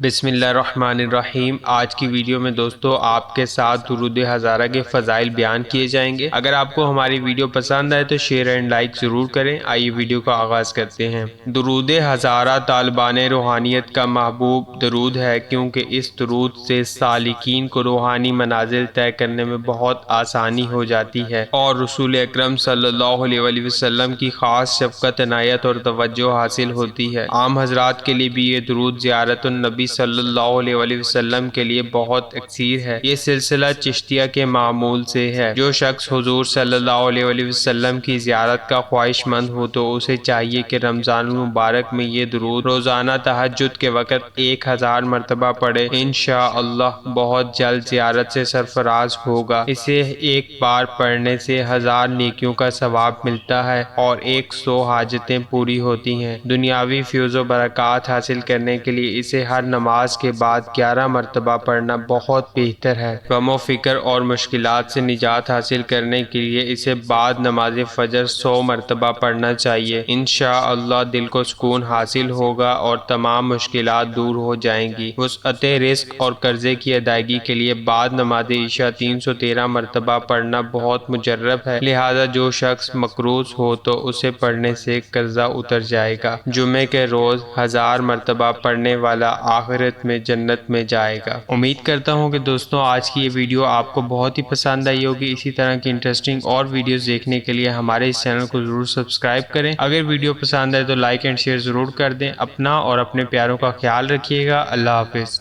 بسم اللہ الرحمن الرحیم۔ آج کی ویڈیو میں دوستو آپ کے ساتھ درود ہزارہ کے فضائل بیان کیے جائیں گے۔ اگر آپ کو ہماری ویڈیو پسند آئے تو شیئر اینڈ لائک ضرور کریں۔ آئیے ویڈیو کا آغاز کرتے ہیں۔ درود ہزارہ طالبان روحانیت کا محبوب درود ہے، کیونکہ اس درود سے سالکین کو روحانی منازل طے کرنے میں بہت آسانی ہو جاتی ہے اور رسول اکرم صلی اللہ علیہ وسلم کی خاص شفقت، عنایت اور توجہ حاصل ہوتی ہے۔ عام حضرات کے لیے بھی یہ درود زیارت النبی صلی اللہ علیہ وسلم کے لیے بہت اکثیر ہے۔ یہ سلسلہ چشتیہ کے معمول سے ہے۔ جو شخص حضور صلی اللہ علیہ وسلم کی زیارت کا خواہش مند ہو تو اسے چاہیے کہ رمضان المبارک میں یہ درود روزانہ تہجد کے وقت 1000 مرتبہ پڑھے۔ انشاءاللہ بہت جلد زیارت سے سرفراز ہوگا۔ اسے ایک بار پڑھنے سے 1000 نیکیوں کا ثواب ملتا ہے اور 100 حاجتیں پوری ہوتی ہیں۔ دنیاوی فیض و برکات حاصل کرنے کے لیے اسے ہر نماز کے بعد 11 مرتبہ پڑھنا بہت بہتر ہے۔ غم و فکر اور مشکلات سے نجات حاصل کرنے کے لیے اسے بعد نماز فجر 100 مرتبہ پڑھنا چاہیے۔ انشاءاللہ دل کو سکون حاصل ہوگا اور تمام مشکلات دور ہو جائیں گی۔ وسعت رزق اور قرضے کی ادائیگی کے لیے بعد نماز عشاء 313 مرتبہ پڑھنا بہت مجرب ہے، لہذا جو شخص مقروض ہو تو اسے پڑھنے سے قرضہ اتر جائے گا۔ جمعے کے روز 1000 مرتبہ پڑھنے والا آخرت میں جنت میں جائے گا۔ امید کرتا ہوں کہ دوستوں آج کی یہ ویڈیو آپ کو بہت ہی پسند آئی ہوگی۔ اسی طرح کی انٹرسٹنگ اور ویڈیوز دیکھنے کے لیے ہمارے اس چینل کو ضرور سبسکرائب کریں۔ اگر ویڈیو پسند آئے تو لائک اینڈ شیئر ضرور کر دیں۔ اپنا اور اپنے پیاروں کا خیال رکھیے گا۔ اللہ حافظ۔